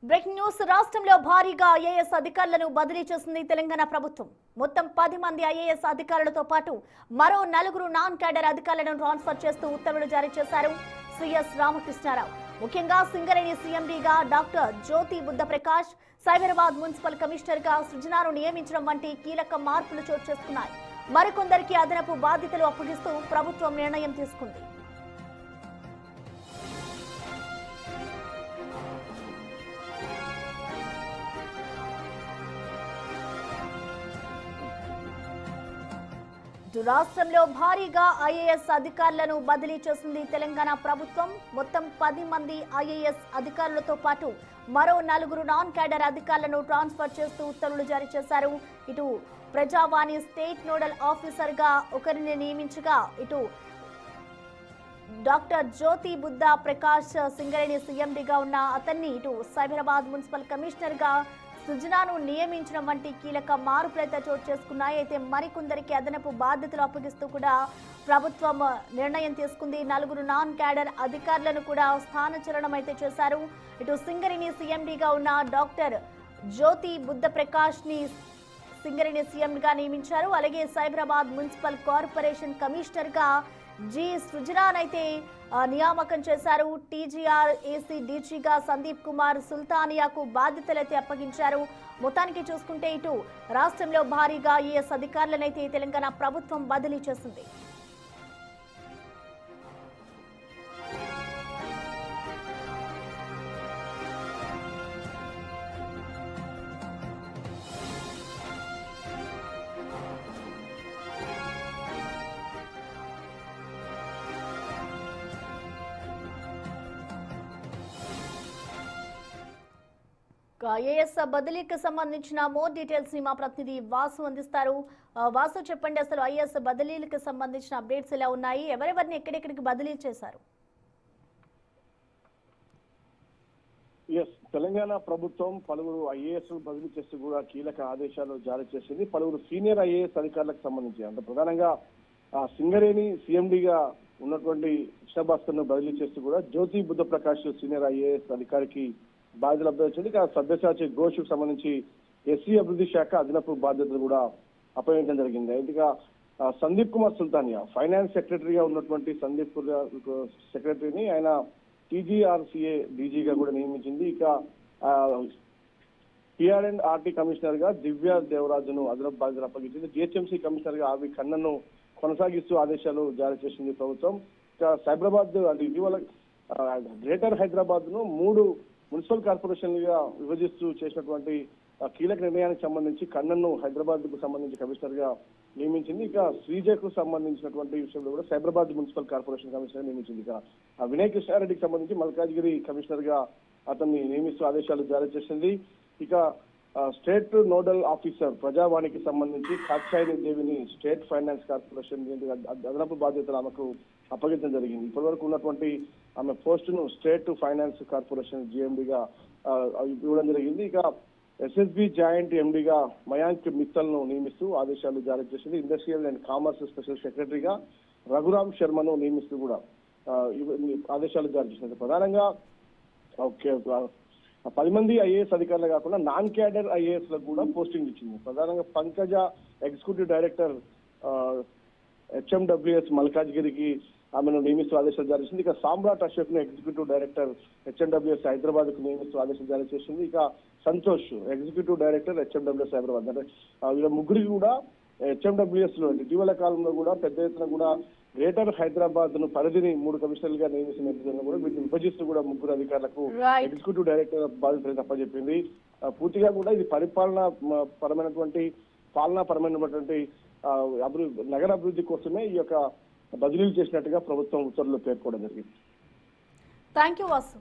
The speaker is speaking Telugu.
బ్రేకింగ్ న్యూస్ రాష్ట్రంలో భారీగా ఐఏఎస్ అధికారులను బదిలీ చేసింది తెలంగాణ ప్రభుత్వం. మొత్తం 10 మంది ఐఏఎస్ అధికారులతో పాటు మరో 4 నాన్ క్యాడర్ అధికారులను ట్రాన్స్ఫర్ చేస్తూ ఉత్తర్వులు జారీ చేశారు సిఎస్ రామకృష్ణారావు. ముఖ్యంగా సింగరేణి సీఎండీగా డాక్టర్ జ్యోతి బుద్ధప్రకాష్, సైబరాబాద్ మున్సిపల్ కమిషనర్గా సృజనాను నియమించడం వంటి కీలక మార్పులు చోటు చేసుకున్నాయి. మరికొందరికి అదనపు బాధ్యతలు అప్పగిస్తూ ప్రభుత్వం నిర్ణయం తీసుకుంది. రాష్ట్రంలో భారీగా ఐఏఎస్ అధికారులను బదిలీ చేసింది తెలంగాణ ప్రభుత్వం. మొత్తం 10 మంది ఐఏఎస్ అధికారులతో పాటు మరో 4 నాన్ క్యాడర్ అధికారులను ట్రాన్స్ఫర్ చేస్తూ ఉత్తర్వులు జారీ చేశారు. ఇటు ప్రజావాణి స్టేట్ నోడల్ ఆఫీసర్ గా ఒకరిని నియమించగా, ఇటు డాక్టర్ జ్యోతి బుద్ధ ప్రకాష్ సింగరేణి సీఎండీగా ఉన్న అతన్ని, ఇటు సైబరాబాద్ మున్సిపల్ కమిషనర్ గా సృజనాను నియమించడం వంటి కీలక మార్పులైతే చోటు చేసుకున్నాయి. అయితే మరికొందరికి అదనపు బాధ్యతలు అప్పగిస్తూ కూడా ప్రభుత్వం నిర్ణయం తీసుకుంది. 4 నాన్ క్యాడర్ అధికారులను కూడా స్థానచలనం అయితే చేశారు. ఇటు సింగరేణి సీఎండీగా ఉన్న డాక్టర్ జ్యోతి బుద్ధ ప్రకాష్ ని సింగరేణి సీఎంగా నియమించారు. అలాగే సైబరాబాద్ మున్సిపల్ కార్పొరేషన్ కమిషనర్ గా జి సృజనానైతే నియామకం చేశారు. టీజీఆర్ ఏసీ డీజీగా సందీప్ కుమార్ సుల్తానియాకు బాధ్యతలైతే అప్పగించారు. మొత్తానికి చూసుకుంటే ఇటు రాష్ట్రంలో భారీగా ఐఏఎస్ అధికారులనైతే తెలంగాణ ప్రభుత్వం బదిలీ చేసింది. ఐఏఎస్ బదిలీకి సంబంధించిన మోర్ డీటెయిల్స్ ని మా ప్రతినిధి వాసు అందిస్తారు. వాసు, చెప్పండి, అసలు ఐఏఎస్ బదిలీలకు సంబంధించిన అప్డేట్స్ ఎలా ఉన్నాయి? ఎవరెవరిని ఎక్కడెక్కడికి బదిలీ చేశారు? తెలంగాణ ప్రభుత్వం పలువురు ఐఏఎస్ బదిలీ చేస్తూ కూడా కీలక ఆదేశాలు జారీ చేసింది. పలువురు సీనియర్ ఐఏఎస్ అధికారులకు సంబంధించి, అంటే ప్రధానంగా సింగరేణి సీఎండీగా ఉన్నటువంటి కృష్ణభాస్కర్ ను బదిలీ చేస్తూ కూడా జ్యోతి బుద్ధ ప్రకాష్ సీనియర్ ఐఏఎస్ అధికారికి బాధ్యతలు అప్పగించింది. సభ్యసాచి ఘోష్ సంబంధించి ఎస్సీ అభివృద్ధి శాఖ అదనపు బాధ్యతలు కూడా అప్పగించడం జరిగింది. ఇంకా సందీప్ కుమార్ సుల్తానియా ఫైనాన్స్ సెక్రటరీగా ఉన్నటువంటి సందీప్ సెక్రటరీని ఆయన టీజీఆర్సీఏ డీజీగా కూడా నియమించింది. ఇక PR&RT కమిషనర్ గా దివ్య దేవరాజును అదనపు బాధ్యతలు అప్పగించింది. జిహెచ్ఎంసీ కమిషనర్ గా ఆర్వి ఖన్నను కొనసాగిస్తూ ఆదేశాలు జారీ చేసింది ప్రభుత్వం. ఇక సైబరాబాద్, అంటే ఇటీవల గ్రేటర్ హైదరాబాద్ ను 3 మున్సిపల్ కార్పొరేషన్లుగా విభజిస్తూ చేసినటువంటి కీలక నిర్ణయానికి సంబంధించి ఖన్నన్ను హైదరాబాద్ కు సంబంధించి కమిషనర్ గా నియమించింది. ఇక శ్రీజకు సంబంధించినటువంటి విషయంలో కూడా సైబరాబాద్ మున్సిపల్ కార్పొరేషన్ కమిషనర్ నియమించింది. ఇక వినయ్ కృష్ణారెడ్డికి సంబంధించి మల్కాజ్గిరి కమిషనర్ గా అతన్ని నియమిస్తూ ఆదేశాలు జారీ చేసింది. ఇక స్టేట్ నోడల్ ఆఫీసర్ ప్రజావాణికి సంబంధించి కాత్యాయని దేవిని స్టేట్ ఫైనాన్స్ కార్పొరేషన్ అదనపు బాధ్యతలు ఆమెకు అప్పగించడం జరిగింది. ఇప్పటి వరకు ఉన్నటువంటి ఆమె పోస్టును స్టేట్ ఫైనాన్స్ కార్పొరేషన్ జిఎండిగా ఇవ్వడం జరిగింది. ఇక ఎస్ఎస్బి జాయింట్ ఎండిగా మయాంక్ మిత్తల్ ను నియమిస్తూ ఆదేశాలు జారీ చేసింది. ఇండస్ట్రియల్ అండ్ కామర్స్ స్పెషల్ సెక్రటరీగా రఘురామ్ శర్మను నియమిస్తూ కూడా ఆదేశాలు జారీ చేసింది. ప్రధానంగా 10 మంది ఐఏఎస్ అధికారులు కాకుండా నాన్ క్యాడర్ ఐఏఎస్ లకు కూడా పోస్టింగ్ ఇచ్చింది. ప్రధానంగా పంకజ ఎగ్జిక్యూటివ్ డైరెక్టర్ హెచ్ఎండబ్ల్యూఎస్ మల్కాజ్గిరికి ఆమెను నియమిస్తూ ఆదేశాలు జారీ చేసింది. ఇక సామ్రాట్ అశోక్ ను ఎగ్జిక్యూటివ్ డైరెక్టర్ హెచ్ఎండబ్ల్యూఎస్ హైదరాబాద్ కు నియమిస్తూ ఆదేశాలు జారీ చేసింది. ఇక Santosh executive director HMWS Hyderabad. అంటే వీళ్ళ ముగ్గురికి కూడా హెచ్ఎండబ్ల్యూఎస్ లో ఇటీవల కాలంలో కూడా పెద్ద ఎత్తున కూడా గ్రేటర్ హైదరాబాద్ ను పరిధిని 3 కమిషనర్లుగా నియమించిన నేపథ్యంలో కూడా వీటిని విభజిస్తూ కూడా 3 అధికారులకు ఎగ్జిక్యూటివ్ డైరెక్టర్ బాధ్యతలు అప్పచెప్పింది. పూర్తిగా కూడా ఇది పాలనాపరమైనటువంటి నగర అభివృద్ధి కోసమే ఈ యొక్క బదిలీలు చేసినట్టుగా ప్రభుత్వం ఉత్తర్వులు పేర్కొనడం జరిగింది. థాంక్యూ వాసు.